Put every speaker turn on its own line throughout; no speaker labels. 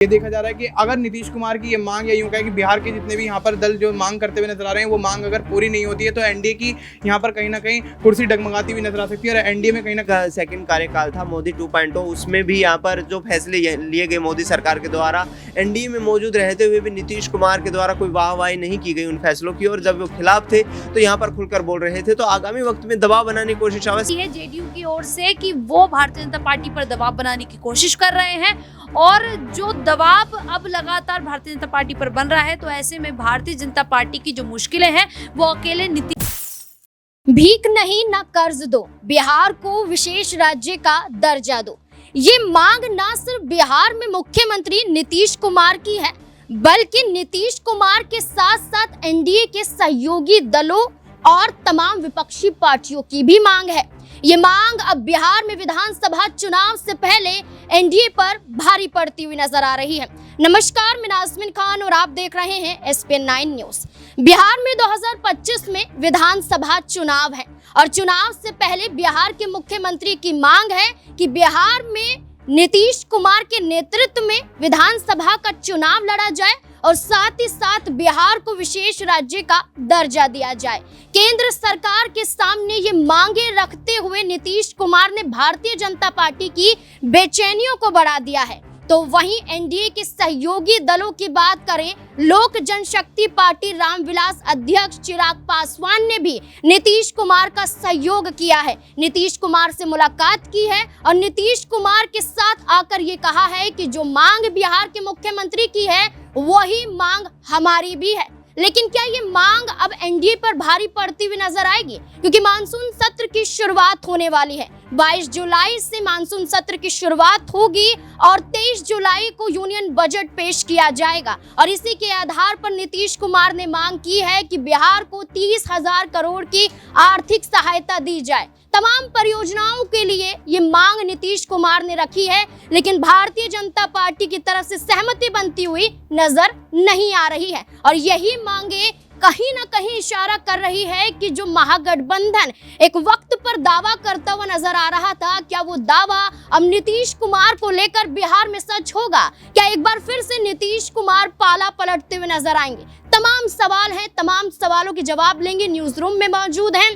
ये देखा जा रहा है कि अगर नीतीश कुमार की ये मांग या यूं कहें कि बिहार के जितने भी यहाँ पर दल जो मांग करते हुए नजर आ रहे हैं वो मांग अगर पूरी नहीं होती है तो एनडीए की यहाँ पर कहीं ना कहीं कुर्सी डगमगाती हुई नजर आ सकती है। और एनडीए में कहीं ना
सेकंड कार्यकाल था मोदी 2.0, उसमें भी यहाँ पर जो फैसले लिए गए मोदी सरकार के द्वारा, एनडीए में मौजूद रहते हुए भी नीतीश कुमार के द्वारा कोई वाहवाही नहीं की गई उन फैसलों की, और जब वो खिलाफ थे तो यहाँ पर खुलकर बोल रहे थे। तो आगामी वक्त में दबाव बनाने की कोशिश
है जेडीयू की ओर से कि वो भारतीय जनता पार्टी पर दबाव बनाने की कोशिश कर रहे हैं, और जो दबाव अब लगातार भारतीय जनता पार्टी पर बन रहा है, तो ऐसे में भारतीय जनता पार्टी की जो मुश्किलें हैं वो अकेले
भीख नहीं ना कर्ज दो, बिहार को विशेष राज्य का दर्जा दो। ये मांग ना सिर्फ बिहार में मुख्यमंत्री नीतीश कुमार की है, बल्कि नीतीश कुमार के साथ साथ एनडीए के सहयोगी दलों और तमाम विपक्षी पार्टियों की भी मांग है। ये मांग अब बिहार में विधानसभा चुनाव से पहले एनडीए पर भारी पड़ती हुई नजर आ रही है। नमस्कार, मैं नाज़मीन खान और आप देख रहे हैं SPN 9 न्यूज। बिहार में 2025 में विधानसभा चुनाव है और चुनाव से पहले बिहार के मुख्यमंत्री की मांग है कि बिहार में नीतीश कुमार के नेतृत्व में विधानसभा का चुनाव लड़ा जाए और साथ ही साथ बिहार को विशेष राज्य का दर्जा दिया जाए। केंद्र सरकार के सामने ये मांगे रखते हुए नीतीश कुमार ने भारतीय जनता पार्टी की बेचैनियों को बढ़ा दिया है। तो वहीं एनडीए के सहयोगी दलों की बात करें, लोक जनशक्ति पार्टी रामविलास अध्यक्ष चिराग पासवान ने भी नीतीश कुमार का सहयोग किया है, नीतीश कुमार से मुलाकात की है और नीतीश कुमार के साथ आकर ये कहा है कि जो मांग बिहार के मुख्यमंत्री की है वही मांग हमारी भी है। लेकिन क्या ये मांग अब एनडीए पर भारी पड़ती हुई नजर आएगी? क्योंकि मानसून सत्र की शुरुआत होने वाली है। 22 जुलाई से मानसून सत्र की शुरुआत होगी और 23 जुलाई को यूनियन बजट पेश किया जाएगा और इसी के आधार पर नीतीश कुमार ने मांग की है कि बिहार को 30,000 करोड़ की आर्थिक सहायता दी जाए। तमाम परियोजनाओं के लिए ये मांग नीतीश कुमार ने रखी है, लेकिन भारतीय जनता पार्टी की तरफ से सहमति बनती हुई नजर नहीं आ रही है और यही मांगे कहीं ना कहीं इशारा कर रही है कि जो महागठबंधन एक वक्त पर दावा करता हुआ नजर आ रहा था, क्या वो दावा अब नीतीश कुमार को लेकर बिहार में सच होगा? क्या एक बार फिर से नीतीश कुमार पाला पलटते हुए नजर आएंगे? तमाम सवाल हैं, तमाम सवालों के जवाब लेंगे। न्यूज रूम में मौजूद हैं,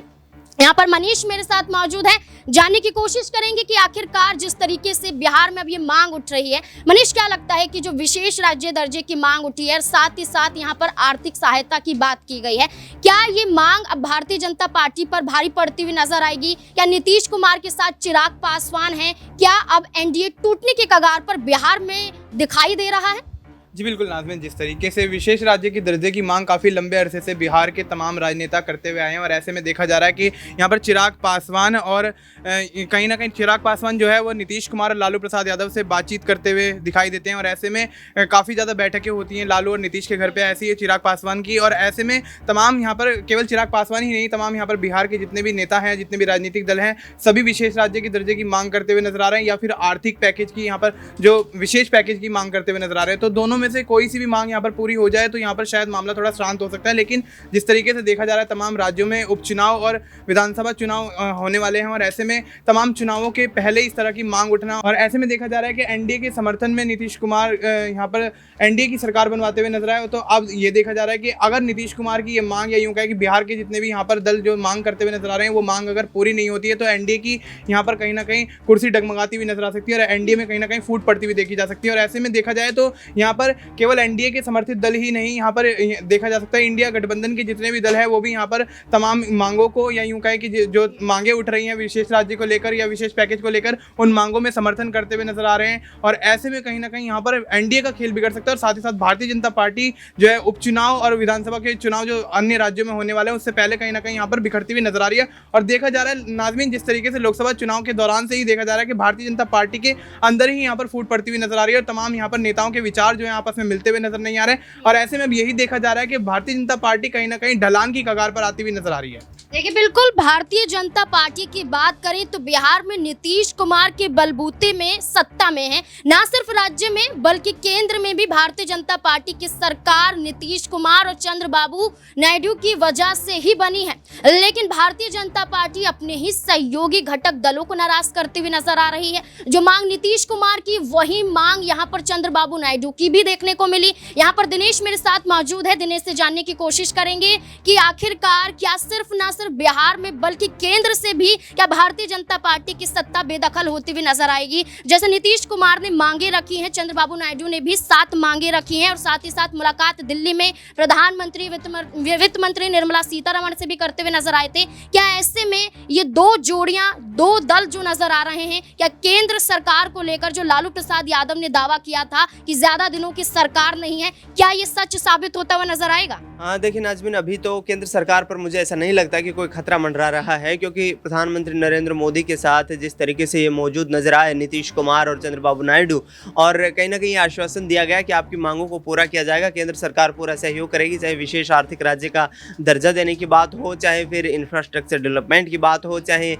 यहाँ पर मनीष मेरे साथ मौजूद है। जानने की कोशिश करेंगे कि आखिरकार जिस तरीके से बिहार में अब ये मांग उठ रही है, मनीष क्या लगता है कि जो विशेष राज्य दर्जे की मांग उठी है, साथ ही साथ यहाँ पर आर्थिक सहायता की बात की गई है, क्या ये मांग अब भारतीय जनता पार्टी पर भारी पड़ती हुई नजर आएगी? क्या नीतीश कुमार के साथ चिराग पासवान है? क्या अब एनडीए टूटने के कगार पर बिहार में दिखाई दे रहा है?
जी बिल्कुल नाज़मीन, जिस तरीके से विशेष राज्य की दर्जे की मांग काफ़ी लंबे अरसे से बिहार के तमाम राजनेता करते हुए आए हैं और ऐसे में देखा जा रहा है कि यहाँ पर चिराग पासवान और कहीं ना कहीं चिराग पासवान जो है वो नीतीश कुमार और लालू प्रसाद यादव से बातचीत करते हुए दिखाई देते हैं और ऐसे में काफ़ी ज़्यादा बैठकें होती हैं लालू और नीतीश के घर पर, ऐसी है चिराग पासवान की। और ऐसे में तमाम यहाँ पर केवल चिराग पासवान ही नहीं, तमाम यहाँ पर बिहार के जितने भी नेता हैं, जितने भी राजनीतिक दल हैं, सभी विशेष राज्य की दर्जे की मांग करते हुए नजर आ रहे हैं या फिर आर्थिक पैकेज की, यहाँ पर जो विशेष पैकेज की मांग करते हुए नजर आ रहे हैं। तो दोनों में से कोई सी भी मांग यहाँ पर पूरी हो जाए तो यहाँ पर शायद मामला थोड़ा शांत हो सकता है। लेकिन जिस तरीके से देखा जा रहा है तमाम राज्यों में उपचुनाव और विधानसभा चुनाव होने वाले हैं और ऐसे में तमाम चुनावों के पहले इस तरह की मांग उठना, और ऐसे में देखा जा रहा है कि एनडीए के समर्थन में नीतीश कुमार यहाँ पर एनडीए की सरकार बनवाते हुए नजर आए। तो अब ये देखा जा रहा है कि अगर नीतीश कुमार की ये मांग या यूं कहें कि बिहार के जितने भी यहाँ पर दल जो मांग करते हुए नजर आ रहे हैं वो मांग अगर पूरी नहीं होती है तो एनडीए की यहाँ पर कहीं ना कहीं कुर्सी डगमगाती हुई नजर आ सकती है और एनडीए में कहीं ना कहीं फूट पड़ती हुई देखी जा सकती है। और ऐसे में देखा जाए तो यहाँ पर केवल एनडीए के समर्थित दल ही नहीं, यहाँ पर देखा जा सकता है इंडिया गठबंधन के जितने भी दल है वो भी यहाँ पर तमाम मांगों को या यूं कहें कि जो मांगे उठ रही हैं विशेष राज्य को लेकर या विशेष पैकेज को लेकर, उन मांगों में समर्थन करते हुए नजर आ रहे हैं। और ऐसे में कहीं ना कहीं यहाँ पर एनडीए का खेल बिगड़ सकता है और साथ ही साथ भारतीय जनता पार्टी जो है उपचुनाव और विधानसभा के चुनाव जो अन्य राज्यों में होने वाले हैं उससे पहले कहीं ना कहीं यहाँ पर बिखरती हुई नजर आ रही है। और देखा जा रहा है नाज़मीन, जिस तरीके से लोकसभा चुनाव के दौरान से ही देखा जा रहा है कि भारतीय जनता पार्टी के अंदर ही यहाँ पर फूट पड़ती हुई नजर आ रही है और तमाम यहाँ पर नेताओं के विचार जो यहाँ आपस में मिलते हुए नजर नहीं आ रहे, और ऐसे में अब यही देखा जा रहा है कि भारतीय जनता पार्टी कहीं ना कहीं ढलान की कगार पर आती हुई नजर आ रही है।
देखिए, बिल्कुल भारतीय जनता पार्टी की बात करें तो बिहार में नीतीश कुमार के बलबूते में सत्ता में है। ना सिर्फ राज्य में बल्कि केंद्र में भी भारतीय जनता पार्टी की सरकार नीतीश कुमार और चंद्रबाबू नायडू की वजह से ही बनी है। लेकिन भारतीय जनता पार्टी अपने ही सहयोगी घटक दलों को नाराज करती हुई नजर आ रही है। जो मांग नीतीश कुमार की, वही मांग यहाँ पर चंद्रबाबू नायडू की भी देखने को मिली। यहाँ पर दिनेश मेरे साथ मौजूद है। दिनेश से जानने की कोशिश करेंगे कि आखिरकार क्या सिर्फ बिहार में बल्कि केंद्र से भी क्या भारतीय जनता पार्टी की सत्ता बेदखल होती हुई नजर आएगी। जैसे नीतीश कुमार ने मांगे रखी हैं, चंद्रबाबू नायडू ने भी 7 मांगे रखी हैं, और साथ ही साथ मुलाकात दिल्ली में प्रधानमंत्री वित्त मंत्री निर्मला सीतारमण से भी करते हुए नजर आए थे। क्या ऐसे में ये 2 जोड़ियां, 2 दल जो नजर आ रहे हैं, क्या केंद्र सरकार को लेकर जो लालू प्रसाद यादव ने दावा किया था कि ज्यादा दिनों की सरकार नहीं है, क्या ये सच साबित होता हुआ नजर आएगा?
हाँ देखिए नाज़मीन, अभी तो केंद्र सरकार पर मुझे ऐसा नहीं लगता कि कोई खतरा मंडरा रहा है, क्योंकि प्रधानमंत्री नरेंद्र मोदी के साथ जिस तरीके से ये मौजूद नजर आए नीतीश कुमार और चंद्रबाबू नायडू, और कहीं ना कहीं आश्वासन दिया गया कि आपकी मांगों को पूरा किया जाएगा, केंद्र सरकार पूरा सहयोग करेगी, चाहे विशेष आर्थिक राज्य का दर्जा देने की बात हो, चाहे फिर इंफ्रास्ट्रक्चर डेवलपमेंट की बात हो, चाहे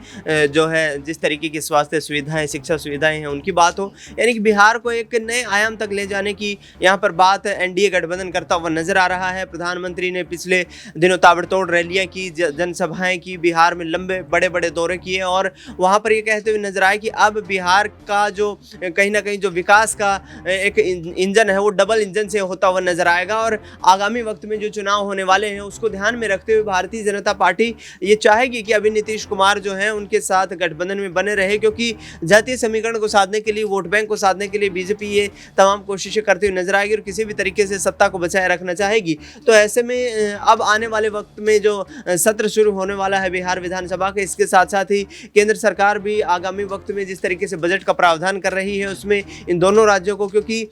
जो है जिस तरीके की स्वास्थ्य सुविधाएं, शिक्षा सुविधाएं हैं उनकी बात हो। यानी कि बिहार को एक नए आयाम तक ले जाने की यहाँ पर बात एनडीए गठबंधन करता हुआ नजर आ रहा है। प्रधानमंत्री ने पिछले दिनों ताबड़तोड़ रैलियां की, जनसभाएं की, बिहार में लंबे बड़े बड़े दौरे किए, और वहां पर ये कहते हुए नजर आए कि अब बिहार का जो कहीं ना कहीं जो विकास का एक इंजन है वो डबल इंजन से होता हुआ नजर आएगा, और आगामी वक्त में जो चुनाव होने वाले हैं उसको ध्यान में रखते हुए भारतीय जनता पार्टी ये चाहेगी कि अभी नीतीश कुमार जो है उनके साथ गठबंधन में बने रहे, क्योंकि जातीय समीकरण को साधने के लिए, वोट बैंक को साधने के लिए बीजेपी ये तमाम कोशिशें करती हुई नजर आएगी और किसी भी तरीके से सत्ता को बचाए रखना चाहेगी। तो ऐसे में अब आने वाले वक्त में जो सत्र शुरू होने वाला है बिहार विधानसभा के, इसके साथ साथ ही केंद्र सरकार भी आगामी वक्त में जिस तरीके से बजट का प्रावधान कर रही है उसमें इन दोनों राज्यों को, क्योंकि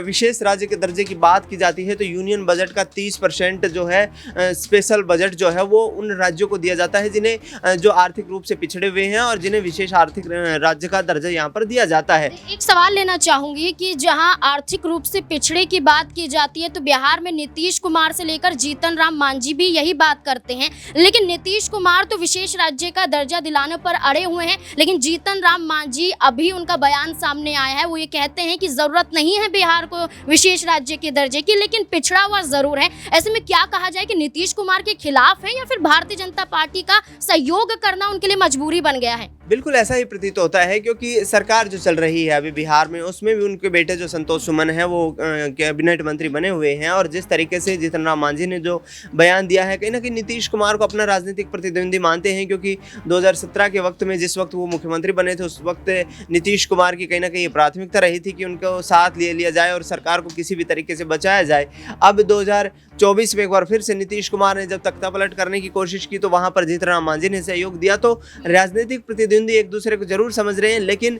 विशेष राज्य के दर्जे की बात की जाती है तो यूनियन बजट का 30% जो है स्पेशल बजट जो है वो उन राज्यों को दिया जाता है जिन्हें जो आर्थिक रूप से पिछड़े हुए हैं और जिन्हें विशेष आर्थिक राज्य का दर्जा यहाँ पर दिया जाता है।
एक सवाल लेना चाहूंगी कि जहां आर्थिक रूप से पिछड़े की बात की जाती है तो बिहार में नीतीश कुमार से लेकर जीतन राम मांझी भी यही बात करते हैं, लेकिन नीतीश कुमार तो विशेष राज्य का दर्जा दिलाने पर अड़े हुए हैं, लेकिन जीतन राम मांझी अभी उनका बयान सामने आया है, वो ये कहते हैं कि जरूरत नहीं है बिहार को विशेष राज्य के दर्जे की, लेकिन पिछड़ा हुआ जरूर है। ऐसे में क्या कहा जाए कि नीतीश कुमार के खिलाफ है या फिर भारतीय जनता पार्टी का सहयोग करना उनके लिए मजबूरी बन गया है?
बिल्कुल ऐसा ही प्रतीत होता है, क्योंकि सरकार जो चल रही है अभी बिहार में उसमें भी उनके बेटे जो संतोष सुमन है वो कैबिनेट मंत्री बने हुए हैं, और जिस तरीके से जीतन राम मांझी ने जो बयान दिया है, कहीं ना कहीं नीतीश कुमार को अपना राजनीतिक प्रतिद्वंदी मानते हैं, क्योंकि 2017 के वक्त में जिस वक्त वो मुख्यमंत्री बने थे उस वक्त नीतीश कुमार की कहीं ना कहीं प्राथमिकता रही थी कि उनको साथ ले लिया जाए और सरकार को किसी भी तरीके से बचाया जाए। अब 2024 में एक बार फिर से नीतीश कुमार ने जब तख्ता पलट करने की कोशिश की तो वहाँ पर जीतन राम मांझी ने सहयोग दिया। तो राजनीतिक प्रतिद्वंदी एक दूसरे को जरूर समझ रहे हैं, लेकिन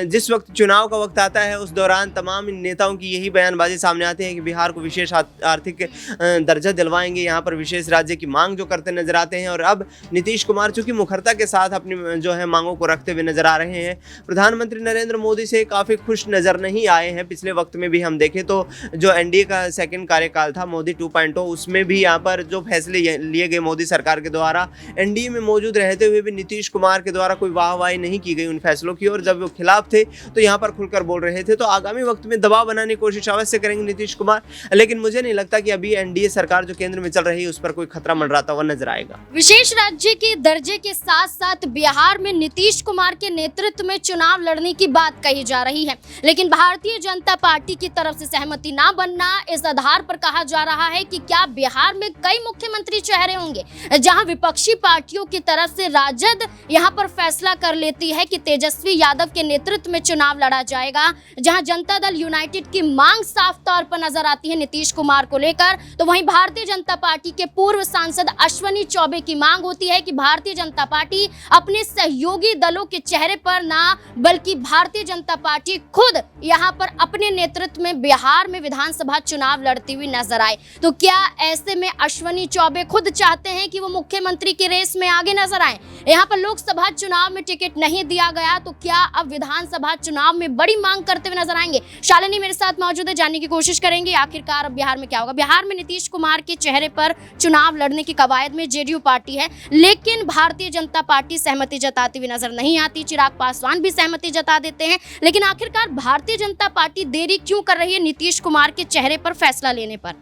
जिस वक्त चुनाव का वक्त आता है उस दौरान तमाम नेताओं की यही बयानबाजी सामने आती है कि बिहार को विशेष आर्थिक दर्जा दिलवाएंगे, यहाँ पर विशेष राज्य की मांग जो करते नजर आते हैं। और अब नीतीश कुमार चूंकि मुखरता के साथ अपनी जो है मांगों को रखते हुए नजर आ रहे हैं, प्रधानमंत्री नरेंद्र मोदी से काफ़ी खुश नजर नहीं आए हैं। पिछले वक्त में भी हम देखें तो जो एनडीए का सेकंड कार्यकाल था मोदी 2.0, उसमें भी यहाँ पर जो फैसले लिए गए मोदी सरकार के द्वारा, एनडीए में मौजूद रहते हुए भी नीतीश कुमार के द्वारा कोई वाहवाही नहीं की गई उन फैसलों की, और जब वो खिलाफ थे तो यहाँ पर खुलकर बोल रहे थे। तो आगामी वक्त में दबाव बनाने की कोशिश अवश्य करेंगे नीतीश कुमार, लेकिन मुझे नहीं लगता कि अभी एनडीए सरकार जो केंद्र में चल रही है उस पर कोई खतरा मंडराता हुआ नजर आएगा।
विशेष राज्य के दर्जे के साथ साथ बिहार में नीतीश कुमार के नेतृत्व में चुनाव लड़ने की बात कही जा रही है, लेकिन भारतीय जनता पार्टी की तरफ से सहमति ना बनना, इस आधार पर कहा जा रहा है कि क्या बिहार में कई मुख्यमंत्री चेहरे होंगे जहां विपक्षी पार्टियों की तरफ से राजद यहां पर फैसला कर लेती है कि तेजस्वी यादव के नेतृत्व में चुनाव लड़ा जाएगा, जहां जनता दल यूनाइटेड की मांग साफ तौर पर नजर आती है नीतीश कुमार को लेकर, तो वहीं भारतीय जनता पार्टी के पूर्व सांसद अश्विनी चौबे की मांग होती है कि भारतीय जनता पार्टी अपने सहयोगी दलों के चेहरे पर ना बल्कि भारतीय जनता पार्टी खुद यहां पर अपने नेतृत्व में बिहार में विधानसभा चुनाव लड़ती हुई नजर आए। तो क्या ऐसे में अश्विनी चौबे खुद चाहते हैं कि वो मुख्यमंत्री की रेस में आगे नजर आए? यहाँ पर लोकसभा चुनाव में टिकट नहीं दिया गया तो क्या अब विधानसभा चुनाव में बड़ी मांग करते हुए नजर आएंगे? शालिनी मेरे साथ मौजूद है, जानने की कोशिश करेंगे आखिरकार अब बिहार में क्या होगा। बिहार में नीतीश कुमार के चेहरे पर चुनाव लड़ने की कवायद में जेडीयू पार्टी है, लेकिन भारतीय जनता पार्टी सहमति जताती हुई नजर नहीं आती। चिराग पासवान भी सहमति जता देते हैं, लेकिन आखिरकार भारतीय जनता पार्टी देरी क्यों कर रही है नीतीश कुमार के चेहरे पर फैसला लेने पर?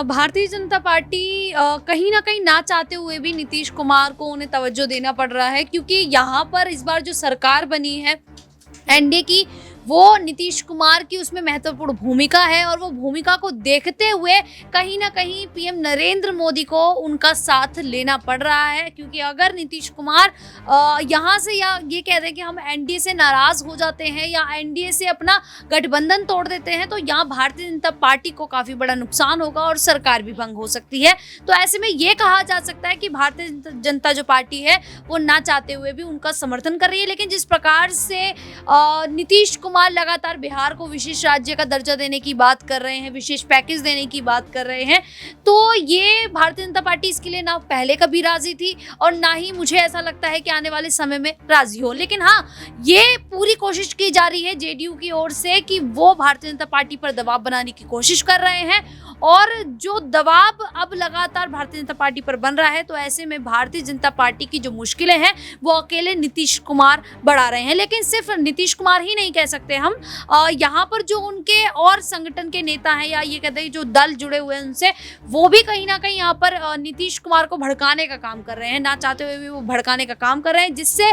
भारतीय जनता पार्टी कहीं ना कहीं ना चाहते हुए भी नीतीश कुमार को उन्हें तवज्जो देना पड़ रहा है, क्योंकि यहाँ पर इस बार जो सरकार बनी है एनडीए की, वो नीतीश कुमार की उसमें महत्वपूर्ण भूमिका है और वो भूमिका को देखते हुए कहीं ना कहीं पीएम नरेंद्र मोदी को उनका साथ लेना पड़ रहा है। क्योंकि अगर नीतीश कुमार यहाँ से या ये कह दें कि हम एनडीए से नाराज हो जाते हैं या एनडीए से अपना गठबंधन तोड़ देते हैं, तो यहाँ भारतीय जनता पार्टी को काफ़ी बड़ा नुकसान होगा और सरकार भी भंग हो सकती है। तो ऐसे में ये कहा जा सकता है कि भारतीय जनता जो पार्टी है वो ना चाहते हुए भी उनका समर्थन कर रही है। लेकिन जिस प्रकार से नीतीश कुमार लगातार बिहार को विशेष राज्य का दर्जा देने की बात कर रहे हैं, विशेष पैकेज देने की बात कर रहे हैं, तो ये भारतीय जनता पार्टी इसके लिए ना पहले कभी राजी थी और ना ही मुझे ऐसा लगता है कि आने वाले समय में राजी हो। लेकिन हाँ, ये पूरी कोशिश की जा रही है जेडीयू की ओर से कि वो भारतीय जनता पार्टी पर दबाव बनाने की कोशिश कर रहे हैं, और जो दबाव अब लगातार भारतीय जनता पार्टी पर बन रहा है, तो ऐसे में भारतीय जनता पार्टी की जो मुश्किलें हैं वो अकेले नीतीश कुमार बढ़ा रहे हैं। लेकिन सिर्फ नीतीश कुमार ही नहीं कह सकते हम, यहाँ पर जो उनके और संगठन के नेता हैं या ये कहते हैं जो दल जुड़े हुए हैं उनसे, वो भी कहीं ना कहीं यहाँ पर नीतीश कुमार को भड़काने का काम कर रहे हैं, ना चाहते हुए भी वो भड़काने का काम कर रहे हैं, जिससे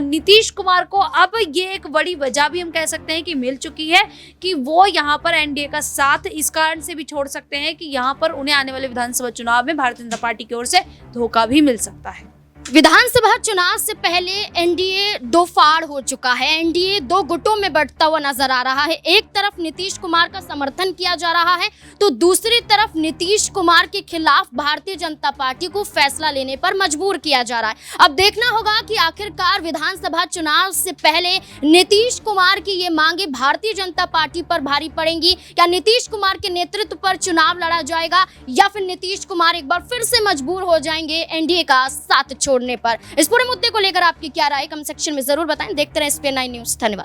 नीतीश कुमार को अब ये एक बड़ी वजह भी हम कह सकते हैं कि मिल चुकी है कि वो यहाँ पर एनडीए का साथ इस कारण से भी छोड़ सकते हैं कि यहाँ पर उन्हें आने वाले विधानसभा चुनाव में भारतीय जनता पार्टी की ओर से धोखा भी मिल सकता है।
विधानसभा चुनाव से पहले एनडीए दो फाड़ हो चुका है, एनडीए दो गुटों में बंटता हुआ नजर आ रहा है। एक तरफ नीतीश कुमार का समर्थन किया जा रहा है तो दूसरी तरफ नीतीश कुमार के खिलाफ भारतीय जनता पार्टी को फैसला लेने पर मजबूर किया जा रहा है। अब देखना होगा कि आखिरकार विधानसभा चुनाव से पहले नीतीश कुमार की ये मांगे भारतीय जनता पार्टी पर भारी पड़ेंगी। क्या नीतीश कुमार के नेतृत्व पर चुनाव लड़ा जाएगा या फिर नीतीश कुमार एक बार फिर से मजबूर हो जाएंगे एनडीए का साथ छोड़ने पर? इस पूरे मुद्दे को लेकर आपकी क्या राय, कमेंट सेक्शन में जरूर बताएं। देखते रहें SPN9 न्यूज़। धन्यवाद।